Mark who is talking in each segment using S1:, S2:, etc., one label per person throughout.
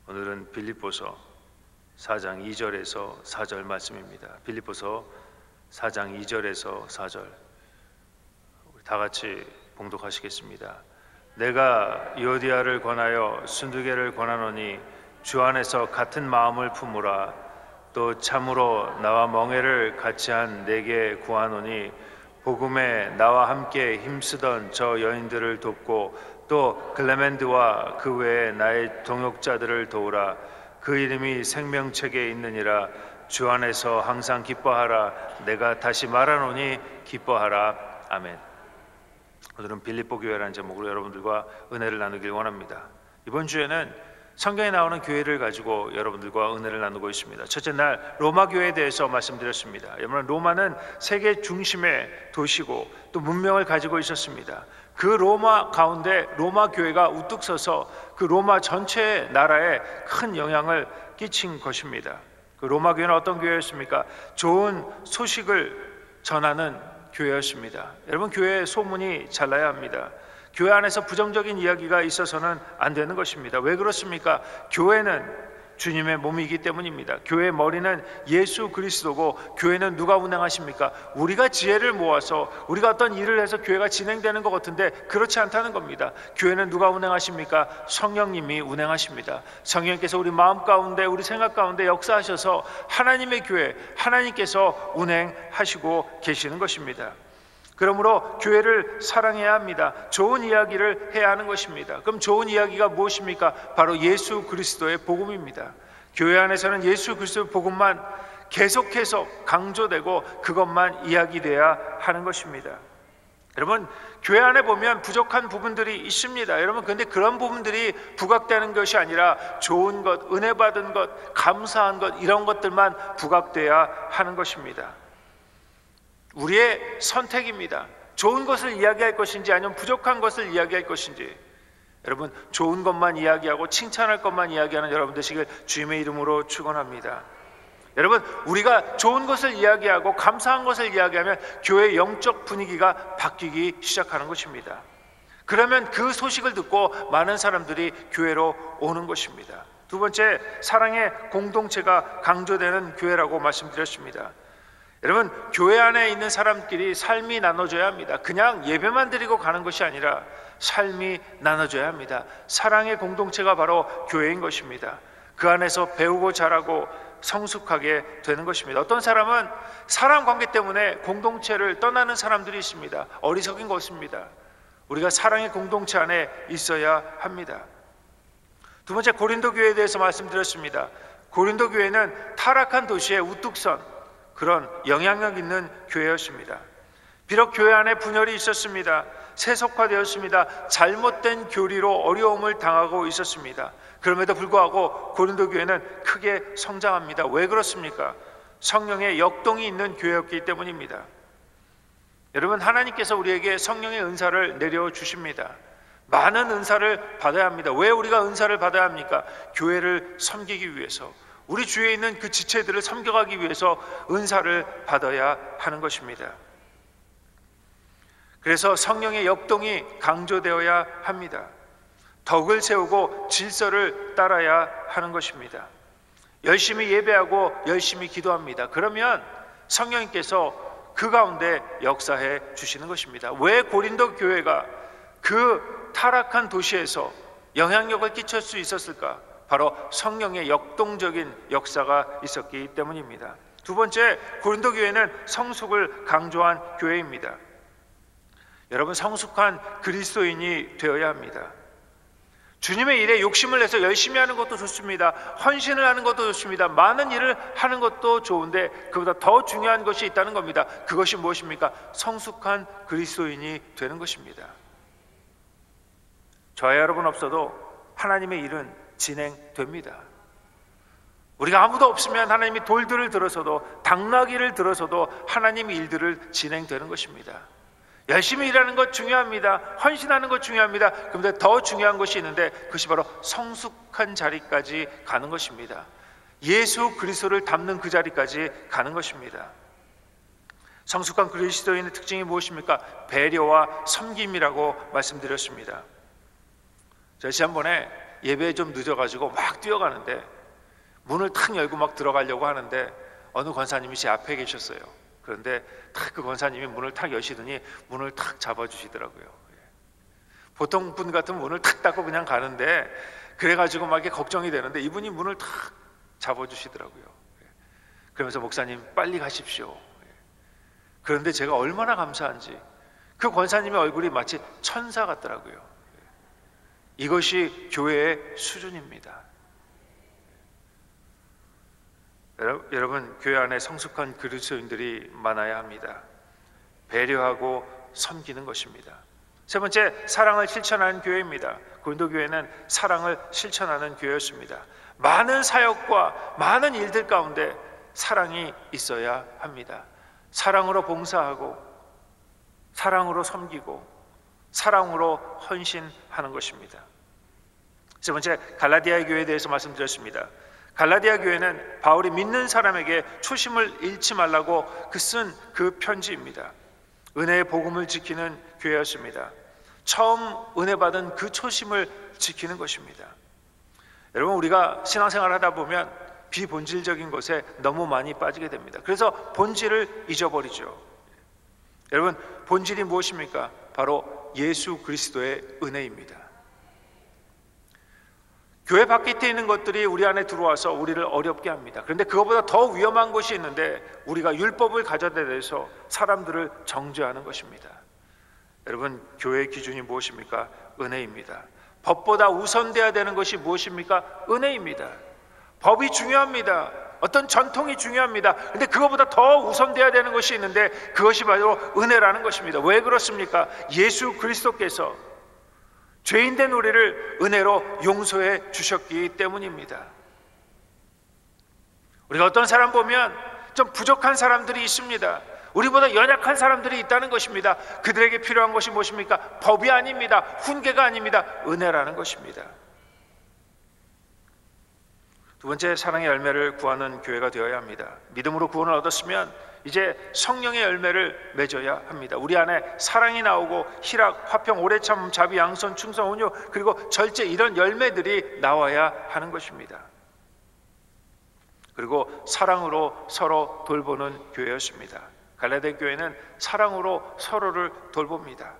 S1: 오늘은 빌립보서 4장 2절에서 4절 말씀입니다. 빌립보서 4장 2절에서 4절 우리 다 같이 봉독하시겠습니다. 내가 유오디아를 권하여 순두개를 권하노니 주 안에서 같은 마음을 품으라. 또 참으로 나와 멍에를 같이 한 내게 구하노니 복음에 나와 함께 힘쓰던 저 여인들을 돕고 또 글레멘드와 그 외에 나의 동역자들을 도우라. 그 이름이 생명책에 있느니라. 주 안에서 항상 기뻐하라. 내가 다시 말하노니 기뻐하라. 아멘. 오늘은 빌립보 교회라는 제목으로 여러분들과 은혜를 나누길 원합니다. 이번 주에는 성경에 나오는 교회를 가지고 여러분들과 은혜를 나누고 있습니다. 첫째 날 로마 교회에 대해서 말씀드렸습니다. 여러분, 로마는 세계 중심의 도시고 또 문명을 가지고 있었습니다. 그 로마 가운데 로마 교회가 우뚝 서서 그 로마 전체 나라에 큰 영향을 끼친 것입니다. 그 로마 교회는 어떤 교회였습니까? 좋은 소식을 전하는 교회였습니다. 여러분, 교회의 소문이 잘 나야 합니다. 교회 안에서 부정적인 이야기가 있어서는 안 되는 것입니다. 왜 그렇습니까? 교회는 주님의 몸이기 때문입니다. 교회의 머리는 예수 그리스도고 교회는 누가 운행하십니까? 우리가 지혜를 모아서 우리가 어떤 일을 해서 교회가 진행되는 것 같은데 그렇지 않다는 겁니다. 교회는 누가 운행하십니까? 성령님이 운행하십니다. 성령님께서 우리 마음 가운데 우리 생각 가운데 역사하셔서 하나님의 교회, 하나님께서 운행하시고 계시는 것입니다. 그러므로 교회를 사랑해야 합니다. 좋은 이야기를 해야 하는 것입니다. 그럼 좋은 이야기가 무엇입니까? 바로 예수 그리스도의 복음입니다. 교회 안에서는 예수 그리스도의 복음만 계속해서 강조되고 그것만 이야기돼야 하는 것입니다. 여러분, 교회 안에 보면 부족한 부분들이 있습니다. 여러분, 그런데 그런 부분들이 부각되는 것이 아니라 좋은 것, 은혜 받은 것, 감사한 것, 이런 것들만 부각돼야 하는 것입니다. 우리의 선택입니다. 좋은 것을 이야기할 것인지 아니면 부족한 것을 이야기할 것인지. 여러분, 좋은 것만 이야기하고 칭찬할 것만 이야기하는 여러분 되시길 주님의 이름으로 축원합니다. 여러분, 우리가 좋은 것을 이야기하고 감사한 것을 이야기하면 교회의 영적 분위기가 바뀌기 시작하는 것입니다. 그러면 그 소식을 듣고 많은 사람들이 교회로 오는 것입니다. 두 번째, 사랑의 공동체가 강조되는 교회라고 말씀드렸습니다. 여러분, 교회 안에 있는 사람끼리 삶이 나눠져야 합니다. 그냥 예배만 드리고 가는 것이 아니라 삶이 나눠져야 합니다. 사랑의 공동체가 바로 교회인 것입니다. 그 안에서 배우고 자라고 성숙하게 되는 것입니다. 어떤 사람은 사람 관계 때문에 공동체를 떠나는 사람들이 있습니다. 어리석인 것입니다. 우리가 사랑의 공동체 안에 있어야 합니다. 두 번째, 고린도 교회에 대해서 말씀드렸습니다. 고린도 교회는 타락한 도시의 우뚝선, 그런 영향력 있는 교회였습니다. 비록 교회 안에 분열이 있었습니다. 세속화되었습니다. 잘못된 교리로 어려움을 당하고 있었습니다. 그럼에도 불구하고 고린도 교회는 크게 성장합니다. 왜 그렇습니까? 성령의 역동이 있는 교회였기 때문입니다. 여러분, 하나님께서 우리에게 성령의 은사를 내려주십니다. 많은 은사를 받아야 합니다. 왜 우리가 은사를 받아야 합니까? 교회를 섬기기 위해서, 우리 주위에 있는 그 지체들을 섬겨가기 위해서 은사를 받아야 하는 것입니다. 그래서 성령의 역동이 강조되어야 합니다. 덕을 세우고 질서를 따라야 하는 것입니다. 열심히 예배하고 열심히 기도합니다. 그러면 성령님께서 그 가운데 역사해 주시는 것입니다. 왜 고린도 교회가 그 타락한 도시에서 영향력을 끼칠 수 있었을까? 바로 성령의 역동적인 역사가 있었기 때문입니다. 두 번째, 고린도 교회는 성숙을 강조한 교회입니다. 여러분, 성숙한 그리스도인이 되어야 합니다. 주님의 일에 욕심을 내서 열심히 하는 것도 좋습니다. 헌신을 하는 것도 좋습니다. 많은 일을 하는 것도 좋은데 그보다 더 중요한 것이 있다는 겁니다. 그것이 무엇입니까? 성숙한 그리스도인이 되는 것입니다. 저와 여러분 없어도 하나님의 일은 진행됩니다. 우리가 아무도 없으면 하나님이 돌들을 들어서도, 당나귀를 들어서도 하나님의 일들을 진행되는 것입니다. 열심히 일하는 것 중요합니다. 헌신하는 것 중요합니다. 그런데 더 중요한 것이 있는데 그것이 바로 성숙한 자리까지 가는 것입니다. 예수 그리스도를 닮는 그 자리까지 가는 것입니다. 성숙한 그리스도인의 특징이 무엇입니까? 배려와 섬김이라고 말씀드렸습니다. 저 지난번에 예배에 좀 늦어가지고 막 뛰어가는데 문을 탁 열고 막 들어가려고 하는데 어느 권사님이 제 앞에 계셨어요. 그런데 탁 그 권사님이 문을 탁 여시더니 문을 탁 잡아주시더라고요. 보통 분 같으면 문을 탁 닫고 그냥 가는데 그래가지고 막 이렇게 걱정이 되는데 이분이 문을 탁 잡아주시더라고요. 그러면서 목사님 빨리 가십시오. 그런데 제가 얼마나 감사한지 그 권사님의 얼굴이 마치 천사 같더라고요. 이것이 교회의 수준입니다. 여러분, 교회 안에 성숙한 그리스도인들이 많아야 합니다. 배려하고 섬기는 것입니다. 세 번째, 사랑을 실천하는 교회입니다. 고린도 교회는 사랑을 실천하는 교회였습니다. 많은 사역과 많은 일들 가운데 사랑이 있어야 합니다. 사랑으로 봉사하고 사랑으로 섬기고 사랑으로 헌신하는 것입니다. 세 번째, 갈라디아 교회에 대해서 말씀드렸습니다. 갈라디아 교회는 바울이 믿는 사람에게 초심을 잃지 말라고 쓴 그 편지입니다. 은혜의 복음을 지키는 교회였습니다. 처음 은혜 받은 그 초심을 지키는 것입니다. 여러분, 우리가 신앙생활을 하다 보면 비본질적인 것에 너무 많이 빠지게 됩니다. 그래서 본질을 잊어버리죠. 여러분, 본질이 무엇입니까? 바로 예수 그리스도의 은혜입니다. 교회 바깥에 있는 것들이 우리 안에 들어와서 우리를 어렵게 합니다. 그런데 그것보다 더 위험한 것이 있는데 우리가 율법을 가져다대서 사람들을 정죄하는 것입니다. 여러분, 교회의 기준이 무엇입니까? 은혜입니다. 법보다 우선돼야 되는 것이 무엇입니까? 은혜입니다. 법이 중요합니다. 어떤 전통이 중요합니다. 그런데 그것보다 더 우선돼야 되는 것이 있는데 그것이 바로 은혜라는 것입니다. 왜 그렇습니까? 예수 그리스도께서 죄인된 우리를 은혜로 용서해 주셨기 때문입니다. 우리가 어떤 사람 보면 좀 부족한 사람들이 있습니다. 우리보다 연약한 사람들이 있다는 것입니다. 그들에게 필요한 것이 무엇입니까? 법이 아닙니다. 훈계가 아닙니다. 은혜라는 것입니다. 두 번째, 사랑의 열매를 구하는 교회가 되어야 합니다. 믿음으로 구원을 얻었으면 이제 성령의 열매를 맺어야 합니다. 우리 안에 사랑이 나오고 희락, 화평, 오래 참음, 자비, 양선, 충성, 온유, 그리고 절제, 이런 열매들이 나와야 하는 것입니다. 그리고 사랑으로 서로 돌보는 교회였습니다. 갈라디아 교회는 사랑으로 서로를 돌봅니다.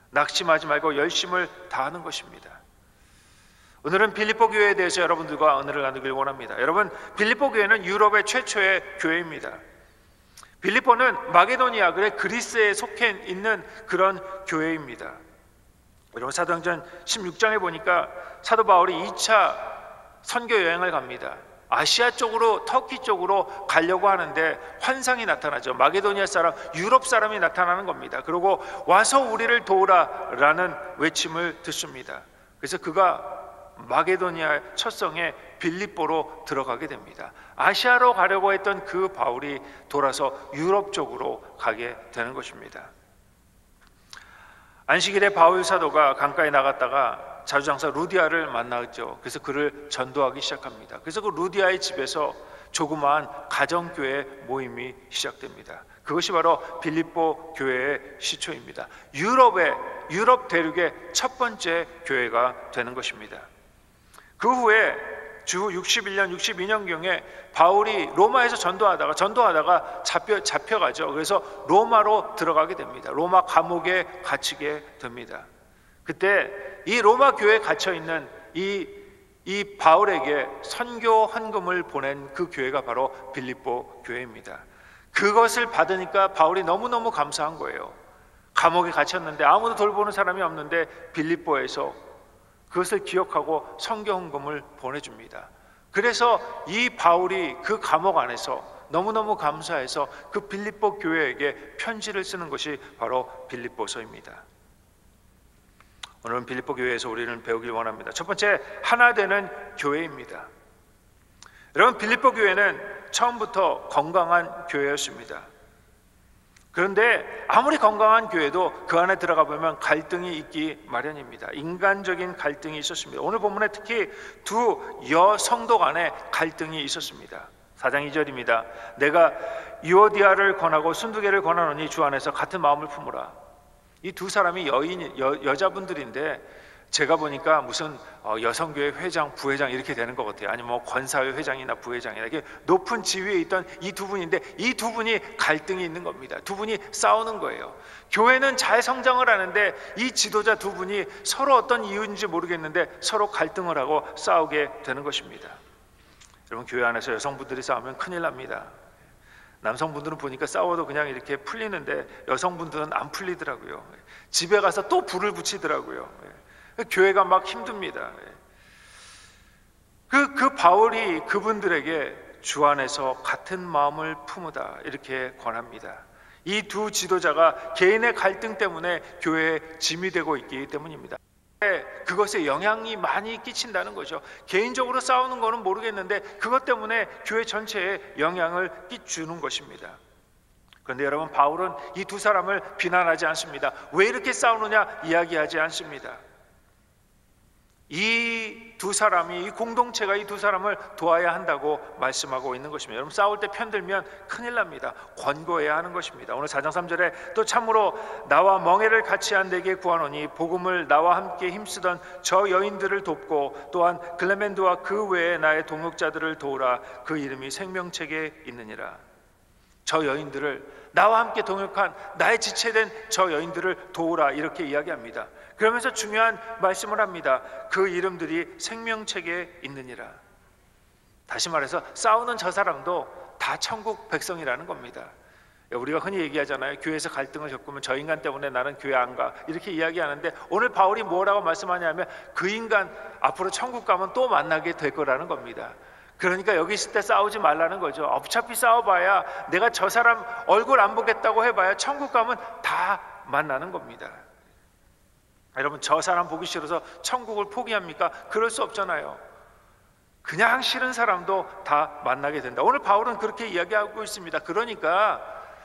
S1: 낙심하지 말고 열심을 다하는 것입니다. 오늘은 빌립보 교회에 대해서 여러분들과 은혜를 나누길 원합니다. 여러분, 빌립보 교회는 유럽의 최초의 교회입니다. 빌립보는 마게도니아, 그리스에 속해 있는 그런 교회입니다. 여러분, 사도행전 16장에 보니까 사도 바울이 2차 선교 여행을 갑니다. 아시아 쪽으로, 터키 쪽으로 가려고 하는데 환상이 나타나죠. 마게도니아 사람, 유럽 사람이 나타나는 겁니다. 그리고 와서 우리를 도우라라는 외침을 듣습니다. 그래서 그가 마게도니아 첫 성에 빌립보로 들어가게 됩니다. 아시아로 가려고 했던 그 바울이 돌아서 유럽 쪽으로 가게 되는 것입니다. 안식일에 바울 사도가 강가에 나갔다가 자주장사 루디아를 만나죠. 그래서 그를 전도하기 시작합니다. 그래서 그 루디아의 집에서 조그마한 가정교회 모임이 시작됩니다. 그것이 바로 빌립보 교회의 시초입니다. 유럽 대륙의 첫 번째 교회가 되는 것입니다. 그 후에 주 61년, 62년경에 바울이 로마에서 전도하다가 잡혀가죠. 그래서 로마로 들어가게 됩니다. 로마 감옥에 갇히게 됩니다. 그때 이 로마 교회에 갇혀있는 이 바울에게 선교 헌금을 보낸 그 교회가 바로 빌립보 교회입니다. 그것을 받으니까 바울이 너무너무 감사한 거예요. 감옥에 갇혔는데 아무도 돌보는 사람이 없는데 빌립보에서 그것을 기억하고 선교 헌금을 보내줍니다. 그래서 이 바울이 그 감옥 안에서 너무너무 감사해서 그 빌립보 교회에게 편지를 쓰는 것이 바로 빌립보서입니다. 오늘은 빌립보 교회에서 우리는 배우길 원합니다. 첫 번째, 하나 되는 교회입니다. 여러분, 빌립보 교회는 처음부터 건강한 교회였습니다. 그런데 아무리 건강한 교회도 그 안에 들어가 보면 갈등이 있기 마련입니다. 인간적인 갈등이 있었습니다. 오늘 본문에 특히 두 여성도 간에 갈등이 있었습니다. 4장 2절입니다. 내가 유오디아를 권하고 순두개를 권하노니 주 안에서 같은 마음을 품으라. 이 두 사람이 여자분들인데 제가 보니까 무슨 여성교회 회장, 부회장 이렇게 되는 것 같아요. 아니면 뭐 권사회 회장이나 부회장이나 이렇게 높은 지위에 있던 이 두 분인데 이 두 분이 갈등이 있는 겁니다. 두 분이 싸우는 거예요. 교회는 잘 성장을 하는데 이 지도자 두 분이 서로 어떤 이유인지 모르겠는데 서로 갈등을 하고 싸우게 되는 것입니다. 여러분, 교회 안에서 여성분들이 싸우면 큰일 납니다. 남성분들은 보니까 싸워도 그냥 이렇게 풀리는데 여성분들은 안 풀리더라고요. 집에 가서 또 불을 붙이더라고요. 교회가 막 힘듭니다. 그 바울이 그분들에게 주 안에서 같은 마음을 품으다 이렇게 권합니다. 이 두 지도자가 개인의 갈등 때문에 교회에 짐이 되고 있기 때문입니다. 그것에 영향이 많이 끼친다는 거죠. 개인적으로 싸우는 거는 모르겠는데 그것 때문에 교회 전체에 영향을 끼치는 것입니다. 그런데 여러분, 바울은 이 두 사람을 비난하지 않습니다. 왜 이렇게 싸우느냐 이야기하지 않습니다. 이 두 사람이, 이 공동체가 이 두 사람을 도와야 한다고 말씀하고 있는 것입니다. 여러분, 싸울 때 편들면 큰일 납니다. 권고해야 하는 것입니다. 오늘 4장 3절에 또 참으로 나와 멍에를 같이 한 내게 구하노니 복음을 나와 함께 힘쓰던 저 여인들을 돕고 또한 글레멘드와 그 외에 나의 동역자들을 도우라. 그 이름이 생명책에 있느니라. 저 여인들을, 나와 함께 동역한 나의 지체된 저 여인들을 도우라 이렇게 이야기합니다. 그러면서 중요한 말씀을 합니다. 그 이름들이 생명책에 있느니라. 다시 말해서 싸우는 저 사람도 다 천국 백성이라는 겁니다. 우리가 흔히 얘기하잖아요. 교회에서 갈등을 겪으면 저 인간 때문에 나는 교회 안 가 이렇게 이야기하는데 오늘 바울이 뭐라고 말씀하냐면 그 인간 앞으로 천국 가면 또 만나게 될 거라는 겁니다. 그러니까 여기 있을 때 싸우지 말라는 거죠. 어차피 싸워봐야, 내가 저 사람 얼굴 안 보겠다고 해봐야 천국 가면 다 만나는 겁니다. 여러분, 저 사람 보기 싫어서 천국을 포기합니까? 그럴 수 없잖아요. 그냥 싫은 사람도 다 만나게 된다. 오늘 바울은 그렇게 이야기하고 있습니다. 그러니까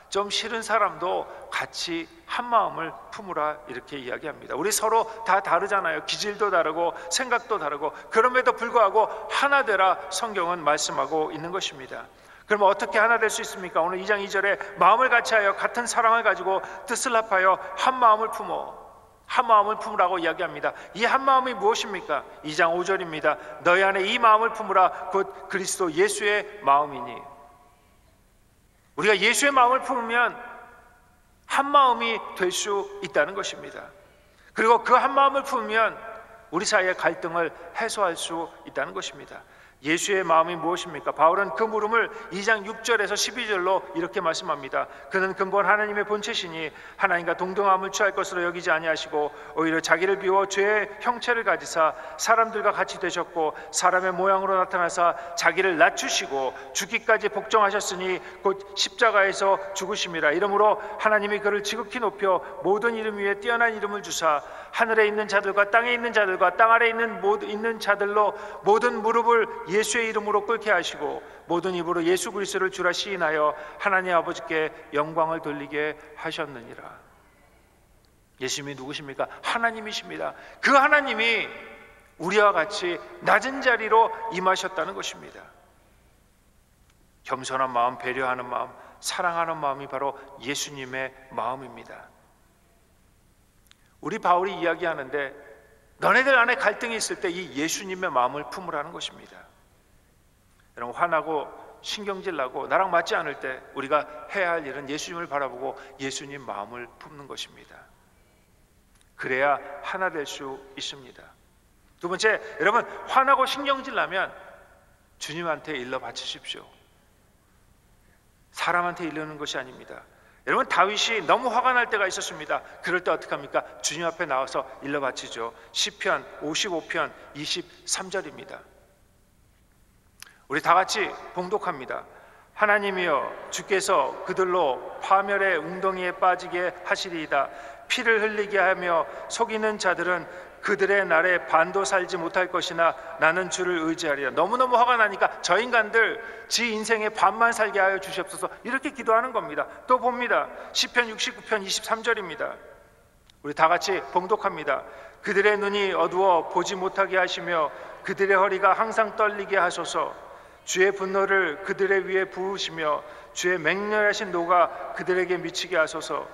S1: 좀 싫은 사람도 같이 한 마음을 품으라 이렇게 이야기합니다. 우리 서로 다 다르잖아요. 기질도 다르고 생각도 다르고, 그럼에도 불구하고 하나 되라 성경은 말씀하고 있는 것입니다. 그러면 어떻게 하나 될 수 있습니까? 오늘 2장 2절에 마음을 같이하여 같은 사랑을 가지고 뜻을 합하여 한 마음을 품으라고 이야기합니다. 이 한 마음이 무엇입니까? 2장 5절입니다. 너희 안에 이 마음을 품으라 곧 그리스도 예수의 마음이니. 우리가 예수의 마음을 품으면 한 마음이 될 수 있다는 것입니다. 그리고 그 한 마음을 품으면 우리 사이의 갈등을 해소할 수 있다는 것입니다. 예수의 마음이 무엇입니까? 바울은 그 물음을 2장 6절에서 12절로 이렇게 말씀합니다. 그는 근본 하나님의 본체시니 하나님과 동등함을 취할 것으로 여기지 아니하시고 오히려 자기를 비워 죄의 형체를 가지사 사람들과 같이 되셨고 사람의 모양으로 나타나사 자기를 낮추시고 죽기까지 복종하셨으니 곧 십자가에서 죽으심이라. 이러므로 하나님이 그를 지극히 높여 모든 이름 위에 뛰어난 이름을 주사 하늘에 있는 자들과 땅에 있는 자들과 땅 아래에 있는 자들로 모든 무릎을 예수의 이름으로 꿇게 하시고 모든 입으로 예수 그리스도를 주라 시인하여 하나님 아버지께 영광을 돌리게 하셨느니라. 예수님이 누구십니까? 하나님이십니다. 그 하나님이 우리와 같이 낮은 자리로 임하셨다는 것입니다. 겸손한 마음, 배려하는 마음, 사랑하는 마음이 바로 예수님의 마음입니다. 우리 바울이 이야기하는데 너네들 안에 갈등이 있을 때 이 예수님의 마음을 품으라는 것입니다. 여러분, 화나고 신경질 나고 나랑 맞지 않을 때 우리가 해야 할 일은 예수님을 바라보고 예수님 마음을 품는 것입니다. 그래야 하나 될 수 있습니다. 두 번째, 여러분, 화나고 신경질 나면 주님한테 일러 바치십시오. 사람한테 일르는 것이 아닙니다. 여러분, 다윗이 너무 화가 날 때가 있었습니다. 그럴 때 어떻게 합니까? 주님 앞에 나와서 일러 바치죠. 시편 55편 23절입니다. 우리 다 같이 봉독합니다. 하나님이여, 주께서 그들로 파멸의 웅덩이에 빠지게 하시리이다. 피를 흘리게 하며 속이는 자들은 그들의 날에 반도 살지 못할 것이나 나는 주를 의지하리라. 너무너무 화가 나니까 저 인간들 지 인생의 반만 살게 하여 주시옵소서 이렇게 기도하는 겁니다. 또 봅니다. 시편 69편 23절입니다. 우리 다 같이 봉독합니다. 그들의 눈이 어두워 보지 못하게 하시며 그들의 허리가 항상 떨리게 하소서. 주의 분노를 그들의 위에 부으시며 주의 맹렬하신 노가 그들에게 미치게 하소서.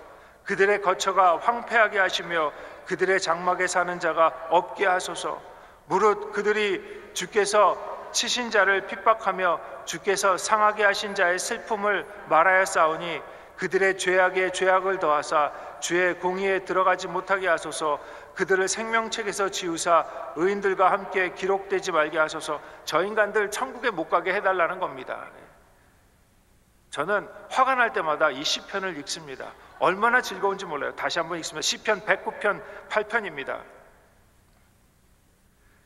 S1: 그들의 거처가 황폐하게 하시며 그들의 장막에 사는 자가 없게 하소서. 무릇 그들이 주께서 치신 자를 핍박하며 주께서 상하게 하신 자의 슬픔을 말하였사오니 그들의 죄악에 죄악을 더하사 주의 공의에 들어가지 못하게 하소서. 그들을 생명책에서 지우사 의인들과 함께 기록되지 말게 하소서. 저 인간들 천국에 못 가게 해달라는 겁니다. 저는 화가 날 때마다 이 시편을 읽습니다. 얼마나 즐거운지 몰라요. 다시 한번 읽습니다. 시편 109편 8편입니다.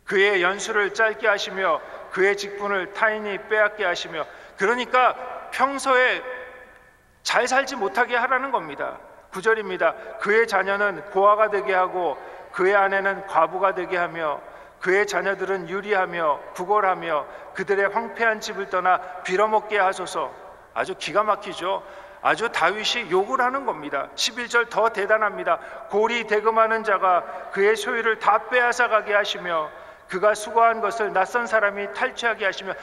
S1: 그의 연수를 짧게 하시며 그의 직분을 타인이 빼앗게 하시며, 그러니까 평소에 잘 살지 못하게 하라는 겁니다. 9절입니다. 그의 자녀는 고아가 되게 하고 그의 아내는 과부가 되게 하며 그의 자녀들은 유리하며 구걸하며 그들의 황폐한 집을 떠나 빌어먹게 하소서. 아주 기가 막히죠. 아주 다윗이 욕을 하는 겁니다. 11절 더 대단합니다. 고리 대금하는 자가 그의 소유를 다 빼앗아 가게 하시며 그가 수고한 것을 낯선 사람이 탈취하게 하시며,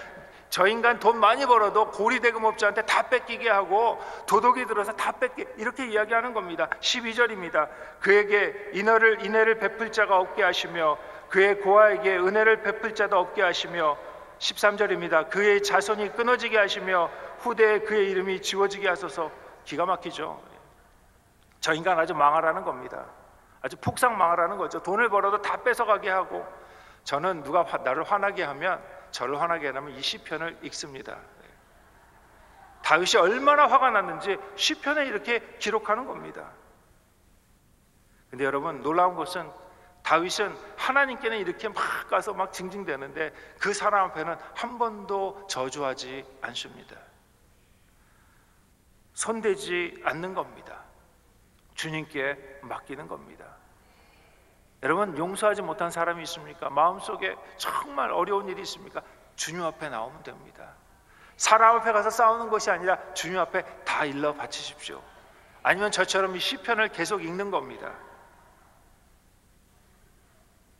S1: 저 인간 돈 많이 벌어도 고리대금업자한테 다 뺏기게 하고 도둑이 들어서 다 뺏게, 이렇게 이야기하는 겁니다. 12절입니다. 그에게 인애를 베풀 자가 없게 하시며 그의 고아에게 은혜를 베풀 자도 없게 하시며, 13절입니다. 그의 자손이 끊어지게 하시며 후대에 그의 이름이 지워지게 하소서. 기가 막히죠. 저 인간 아주 망하라는 겁니다. 아주 폭삭 망하라는 거죠. 돈을 벌어도 다 뺏어가게 하고. 저는 누가 나를 화나게 하면, 저를 화나게 하면 이 시편을 읽습니다. 다윗이 얼마나 화가 났는지 시편에 이렇게 기록하는 겁니다. 근데 여러분, 놀라운 것은 다윗은 하나님께는 이렇게 막 가서 막 징징대는데 그 사람 앞에는 한 번도 저주하지 않습니다. 손대지 않는 겁니다. 주님께 맡기는 겁니다. 여러분, 용서하지 못한 사람이 있습니까? 마음속에 정말 어려운 일이 있습니까? 주님 앞에 나오면 됩니다. 사람 앞에 가서 싸우는 것이 아니라 주님 앞에 다 일러 바치십시오. 아니면 저처럼 이 시편을 계속 읽는 겁니다.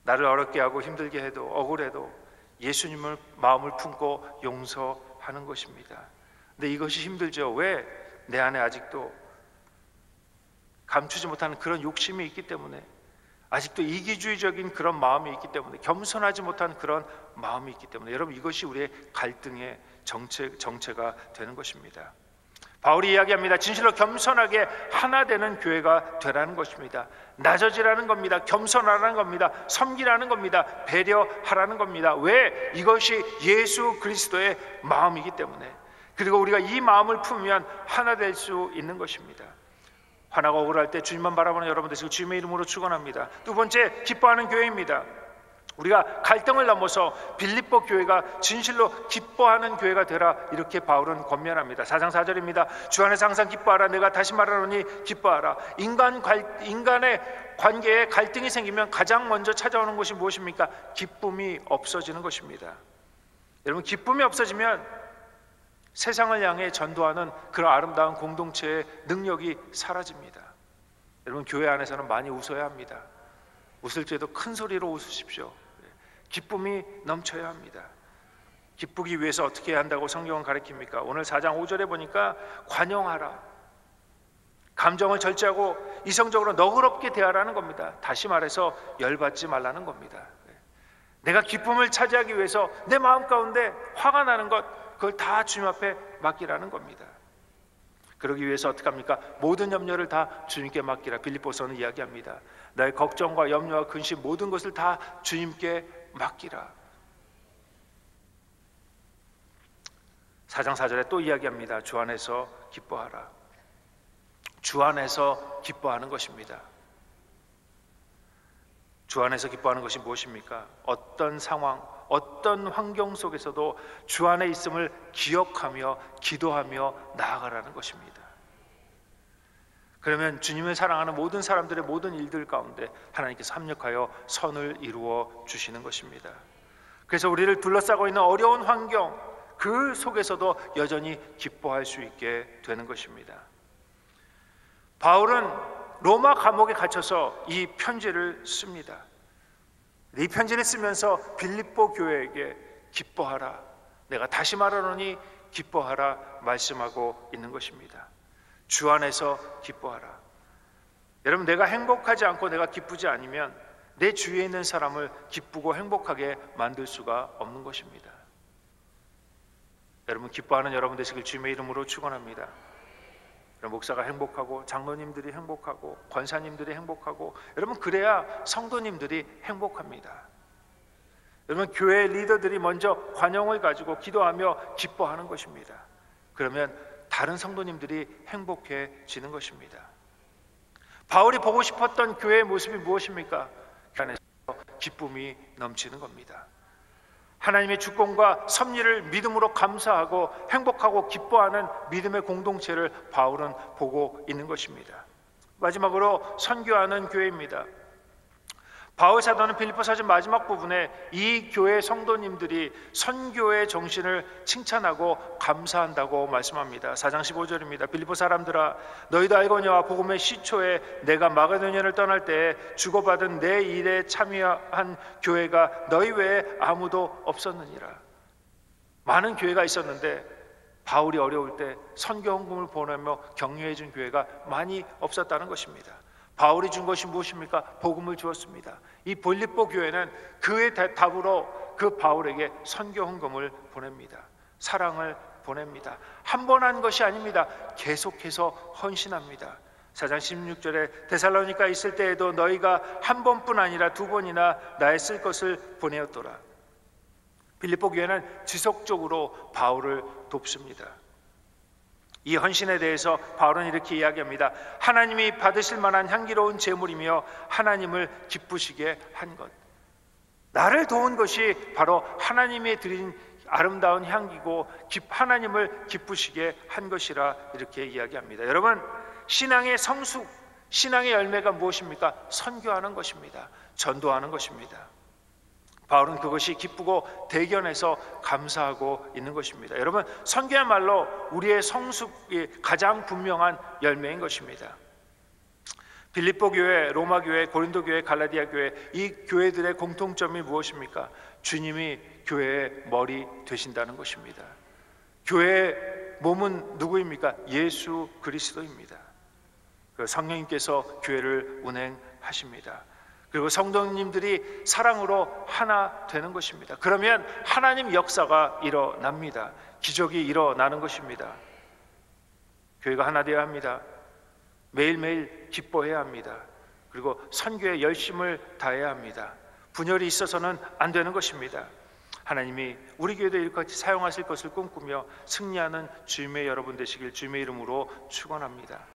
S1: 나를 어렵게 하고 힘들게 해도 억울해도 예수님을 마음을 품고 용서하는 것입니다. 근데 이것이 힘들죠. 왜? 내 안에 아직도 감추지 못하는 그런 욕심이 있기 때문에, 아직도 이기주의적인 그런 마음이 있기 때문에, 겸손하지 못한 그런 마음이 있기 때문에, 여러분, 이것이 우리의 갈등의 정체가 되는 것입니다. 바울이 이야기합니다. 진실로 겸손하게 하나 되는 교회가 되라는 것입니다. 낮아지라는 겁니다. 겸손하라는 겁니다. 섬기라는 겁니다. 배려하라는 겁니다. 왜? 이것이 예수 그리스도의 마음이기 때문에. 그리고 우리가 이 마음을 품으면 하나 될 수 있는 것입니다. 화나고 억울할 때 주님만 바라보는 여러분 되시고 주님의 이름으로 축원합니다. 두 번째, 기뻐하는 교회입니다. 우리가 갈등을 넘어서 빌립보 교회가 진실로 기뻐하는 교회가 되라, 이렇게 바울은 권면합니다. 4장 4절입니다. 주 안에서 항상 기뻐하라. 내가 다시 말하노니 기뻐하라. 인간의 관계에 갈등이 생기면 가장 먼저 찾아오는 것이 무엇입니까? 기쁨이 없어지는 것입니다. 여러분, 기쁨이 없어지면 세상을 향해 전도하는 그런 아름다운 공동체의 능력이 사라집니다. 여러분, 교회 안에서는 많이 웃어야 합니다. 웃을 때도 큰 소리로 웃으십시오. 기쁨이 넘쳐야 합니다. 기쁘기 위해서 어떻게 해야 한다고 성경은 가르칩니까? 오늘 4장 5절에 보니까 관용하라, 감정을 절제하고 이성적으로 너그럽게 대하라는 겁니다. 다시 말해서 열받지 말라는 겁니다. 내가 기쁨을 차지하기 위해서 내 마음 가운데 화가 나는 것, 그걸 다 주님 앞에 맡기라는 겁니다. 그러기 위해서 어떻게 합니까? 모든 염려를 다 주님께 맡기라. 빌립보서는 이야기합니다. 나의 걱정과 염려와 근심 모든 것을 다 주님께 맡기라. 4장 4절에 또 이야기합니다. 주 안에서 기뻐하라. 주 안에서 기뻐하는 것입니다. 주 안에서 기뻐하는 것이 무엇입니까? 어떤 상황, 어떤 환경 속에서도 주 안에 있음을 기억하며 기도하며 나아가라는 것입니다. 그러면 주님을 사랑하는 모든 사람들의 모든 일들 가운데 하나님께서 합력하여 선을 이루어 주시는 것입니다. 그래서 우리를 둘러싸고 있는 어려운 환경, 그 속에서도 여전히 기뻐할 수 있게 되는 것입니다. 바울은 로마 감옥에 갇혀서 이 편지를 씁니다. 이 편지를 쓰면서 빌립보 교회에게 기뻐하라, 내가 다시 말하노니 기뻐하라 말씀하고 있는 것입니다. 주 안에서 기뻐하라. 여러분, 내가 행복하지 않고 내가 기쁘지 않으면 내 주위에 있는 사람을 기쁘고 행복하게 만들 수가 없는 것입니다. 여러분, 기뻐하는 여러분 되시길 주님의 이름으로 축원합니다. 목사가 행복하고 장로님들이 행복하고 권사님들이 행복하고, 여러분, 그래야 성도님들이 행복합니다. 여러분, 교회 리더들이 먼저 관용을 가지고 기도하며 기뻐하는 것입니다. 그러면 다른 성도님들이 행복해지는 것입니다. 바울이 보고 싶었던 교회의 모습이 무엇입니까? 그 안에서 기쁨이 넘치는 겁니다. 하나님의 주권과 섭리를 믿음으로 감사하고 행복하고 기뻐하는 믿음의 공동체를 바울은 보고 있는 것입니다. 마지막으로 선교하는 교회입니다. 바울 사도는 빌립보서전 마지막 부분에 이 교회 성도님들이 선교의 정신을 칭찬하고 감사한다고 말씀합니다. 4장 15절입니다. 빌립보 사람들아, 너희도 알거니와 복음의 시초에 내가 마게도냐를 떠날 때에 주고받은 내 일에 참여한 교회가 너희 외에 아무도 없었느니라. 많은 교회가 있었는데 바울이 어려울 때 선교 헌금을 보내며 격려해 준 교회가 많이 없었다는 것입니다. 바울이 준 것이 무엇입니까? 복음을 주었습니다. 이 빌립보 교회는 그의 답으로 그 바울에게 선교 헌금을 보냅니다. 사랑을 보냅니다. 한 번 한 것이 아닙니다. 계속해서 헌신합니다. 4장 16절에 데살로니가 있을 때에도 너희가 한 번뿐 아니라 두 번이나 나의 쓸 것을 보내었더라. 빌립보 교회는 지속적으로 바울을 돕습니다. 이 헌신에 대해서 바울은 이렇게 이야기합니다. 하나님이 받으실 만한 향기로운 제물이며 하나님을 기쁘시게 한 것. 나를 도운 것이 바로 하나님이 드린 아름다운 향기고 하나님을 기쁘시게 한 것이라 이렇게 이야기합니다. 여러분, 신앙의 성숙, 신앙의 열매가 무엇입니까? 선교하는 것입니다. 전도하는 것입니다. 바울은 그것이 기쁘고 대견해서 감사하고 있는 것입니다. 여러분, 선교야말로 우리의 성숙이 가장 분명한 열매인 것입니다. 빌립보 교회, 로마 교회, 고린도 교회, 갈라디아 교회, 이 교회들의 공통점이 무엇입니까? 주님이 교회의 머리 되신다는 것입니다. 교회의 몸은 누구입니까? 예수 그리스도입니다. 성령님께서 교회를 운행하십니다. 그리고 성도님들이 사랑으로 하나 되는 것입니다. 그러면 하나님 역사가 일어납니다. 기적이 일어나는 것입니다. 교회가 하나 되어야 합니다. 매일매일 기뻐해야 합니다. 그리고 선교에 열심을 다해야 합니다. 분열이 있어서는 안 되는 것입니다. 하나님이 우리 교회도 이렇게 사용하실 것을 꿈꾸며 승리하는 주님의 여러분 되시길 주님의 이름으로 축원합니다.